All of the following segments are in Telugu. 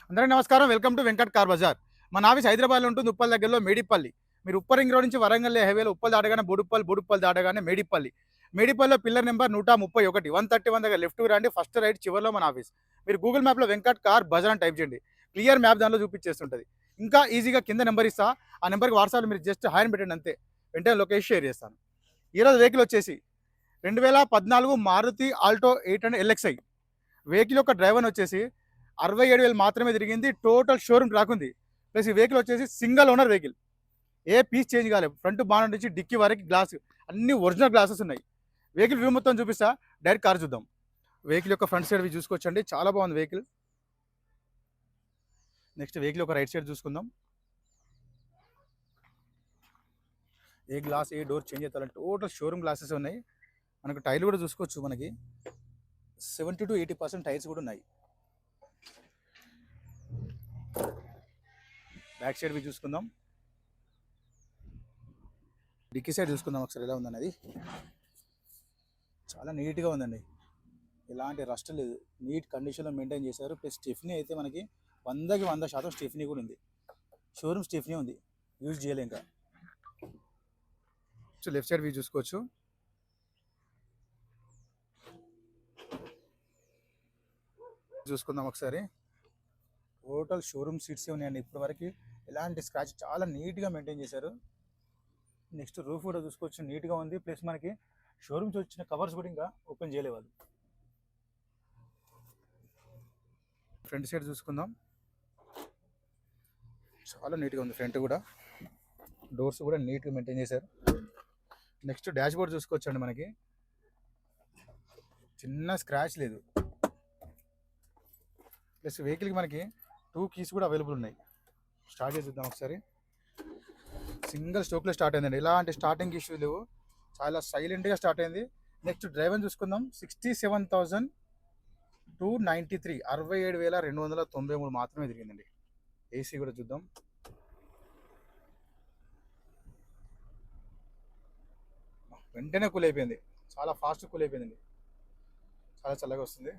అందరికీ నమస్కారం. Welcome to Venkat car bazaar. మన ఆఫీస్ హైదరాబాద్లో ఉంటుంది, ఉప్పల్ దగ్గరలో మేడిపల్లి. మీరు ఉప్పర్ రింగ్ రోడ్ నుంచి వరంగల్ హైవేలో ఉప్పల్ దాటగానే బోడుప్పల్, బోడుప్పల్ దాటగానే మేడిపల్లి. మేడిపల్లిలో పిల్లర్ నెంబర్ 131 131 దగ్గర లెఫ్ట్‌కి రండి. ఫస్ట్ రైట్ చివరిలో మన ఆఫీస్. మీరు గూగుల్ మ్యాప్‌లో వెంకట్ కార్ బజార్ అని టైప్ చేయండి. క్లియర్ మ్యాప్ దానిలో చూపించేస్తుంటది. ఇంకా ఈజీగా కింద నెంబర్ ఇస్తా. ఆ నెంబర్‌కి వాట్సాప్‌లో మీరు జస్ట్ హాయ్ అని పెట్టండి అంతే. వెంటనే లొకేషన్ షేర్ చేస్తాను. ఈరోజు వెహికల్ వచ్చేసి 2014 మారుతి ఆల్టో 800 ఎల్ఎక్స్ఐ. వెహికల్ యొక్క డ్రైవర్ వచ్చేసి 67,000 మాత్రమే తిరిగింది. టోటల్ షోరూమ్ ట్రాక్ ఉంది. ప్లస్ ఈ వెహికల్ వచ్చేసి సింగిల్ ఓనర్ వెహికల్. ఏ పీస్ చేంజ్ కాలేదు. ఫ్రంట్ బానెట్ నుంచి డిక్కీ వరకు గ్లాస్ అన్ని ఒరిజినల్ గ్లాసెస్ ఉన్నాయి. వెహికల్ వ్యూ మొత్తం చూపిస్తా. డైరెక్ట్ కార్ చూద్దాం. వెహికల్ యొక్క ఫ్రంట్ సైడ్ వ్యూ చూసుకోవచ్చండి. చాలా బాగుంది వెహికల్. నెక్స్ట్ వెహికల్ యొక్క రైట్ సైడ్ చూసుకుందాం. ఏ గ్లాస్ ఏ door change అవుతారంటే total showroom glasses ఉన్నాయి. మనకు టైర్లు కూడా చూసుకోవచ్చు. మనకి 70 to 80% టైర్స్ కూడా ఉన్నాయి. బ్యాక్ సైడ్ వ్యూ చూసుకుందాం. డిక్కీ సైడ్ చూసుకుందాం ఒకసారి ఎలా ఉందన్నది. చాలా నీట్గా ఉందండి. ఎలాంటి రస్ట్ లేదు. నీట్ కండిషన్లో మెయింటైన్ చేశారు. ప్లస్ స్టెఫ్నీ అయితే మనకి 100కి 100% స్టెఫ్నీ కూడా ఉంది. షోరూమ్ స్టెఫ్నీ ఉంది, యూజ్ చేయలే ఇంకా. సో లెఫ్ట్ సైడ్ వ్యూ చూసుకోవచ్చు. చూసుకుందాం ఒకసారి. టోటల్ షోరూమ్ సీట్సే ఉన్నాయండి. ఇప్పటి వరకు ఎలాంటి స్క్రాచ్, చాలా నీట్గా మెయింటైన్ చేశారు. నెక్స్ట్ రూఫ్ కూడా చూసుకోవచ్చు, నీట్గా ఉంది. ప్లస్ మనకి షోరూమ్స్ వచ్చిన కవర్స్ కూడా ఇంకా ఓపెన్ చేయలే వాళ్ళు. ఫ్రంట్ సైడ్ చూసుకుందాం. చాలా నీట్గా ఉంది. ఫ్రంట్ కూడా డోర్స్ కూడా నీట్గా మెయింటైన్ చేశారు. నెక్స్ట్ డాష్ బోర్డ్ చూసుకోవచ్చండి. మనకి చిన్న స్క్రాచ్ లేదు. ప్లస్ వెహికల్కి మనకి 2 కీస్ కూడా అవైలబుల్ ఉన్నాయి. స్టార్ట్ చేసి చూద్దాం ఒకసారి. సింగిల్ స్ట్రోక్లో స్టార్ట్ అయిందండి. ఎలాంటి స్టార్టింగ్ ఇష్యూస్ లేవు. చాలా సైలెంట్గా స్టార్ట్ అయింది. నెక్స్ట్ డ్రైవర్ చూసుకుందాం. 67,293 67,293 మాత్రమే తిరిగిందండి. ఏసీ కూడా చూద్దాం. వెంటనే కూల్ అయిపోయింది. చాలా ఫాస్ట్ కూల్ అయిపోయిందండి. చాలా చల్లగా వస్తుంది.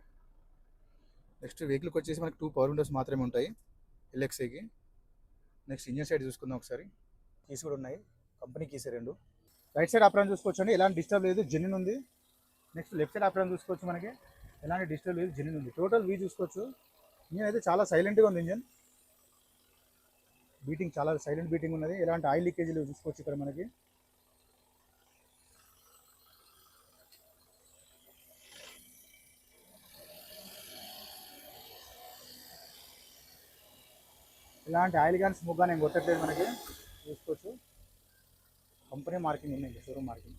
నెక్స్ట్ వెహికల్కి వచ్చేసి మనకి 2 పవర్ విండోస్ మాత్రమే ఉంటాయి ఎల్ఎక్స్ఐకి. నెక్స్ట్ ఇంజన్ సైడ్ చూసుకుందాం ఒకసారి. కీస్ కూడా ఉన్నాయి, company keys 2. Right side apron చూసుకోవచ్చు అండి. ఎలాంటి డిస్టర్బ్ లేదు, జెన్యూన్ ఉంది. నెక్స్ట్ లెఫ్ట్ సైడ్ అప్రాన్ చూసుకోవచ్చు. మనకి ఎలాంటి డిస్టర్బ్ లేదు, జెన్యూన్ ఉంది. టోటల్ వీ చూసుకోవచ్చు. ఇంజన్ అయితే చాలా సైలెంట్గా ఉంది. ఇంజన్ బీటింగ్ చాలా సైలెంట్ బీటింగ్ ఉన్నది. ఎలాంటి ఆయిల్ లీకేజీలు చూసుకోవచ్చు ఇక్కడ మనకి. ఇలాంటి ఆయిల్ కానీ స్మోక్ కానీ ఏం కొట్టట్లేదు మనకి, చూసుకోవచ్చు. కంపెనీ మార్కింగ్ ఉంది, షోరూమ్ మార్కింగ్.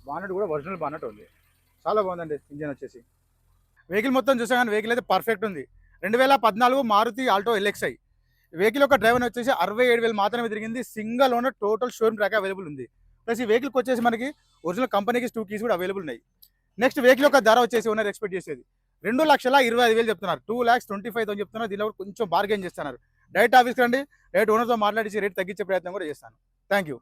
బానెట్ కూడా ఒరిజినల్ బానెట్ ఉంది. చాలా బాగుందండి ఇంజన్ వచ్చేసి. వెహికల్ మొత్తం చూసా కానీ వెహికల్ అయితే పర్ఫెక్ట్ ఉంది. 2014 మారుతి ఆల్టో ఎల్ఎక్స్ఐ. వెహికల్ యొక్క డ్రైవర్ వచ్చేసి 67,000 మాత్రమే తిరిగింది. Single owner, total showroom track available ఉంది. ప్లస్ ఈ వెహికల్కి వచ్చేసి మనకి ఒరిజినల్ కంపెనీకి 2 కీస్ కూడా అవైలబుల్ ఉన్నాయి. నెక్స్ట్ వెహికల్ యొక్క ధర వచ్చేసి ఓనర్ ఎక్స్పెక్ట్ చేసేది 2,25,000 చెప్తున్నారు. 2,25,000 చెప్తున్నారు. దీనిలో కొంచెం బార్గెన్ చేస్తున్నారు. డైరెక్ట్ ఆఫీస్కి రండి, డైరెక్ట్ ఓనర్తో మాట్లాడించి రేట్ తగ్గించే ప్రయత్నం కూడా చేస్తాను. Thank you.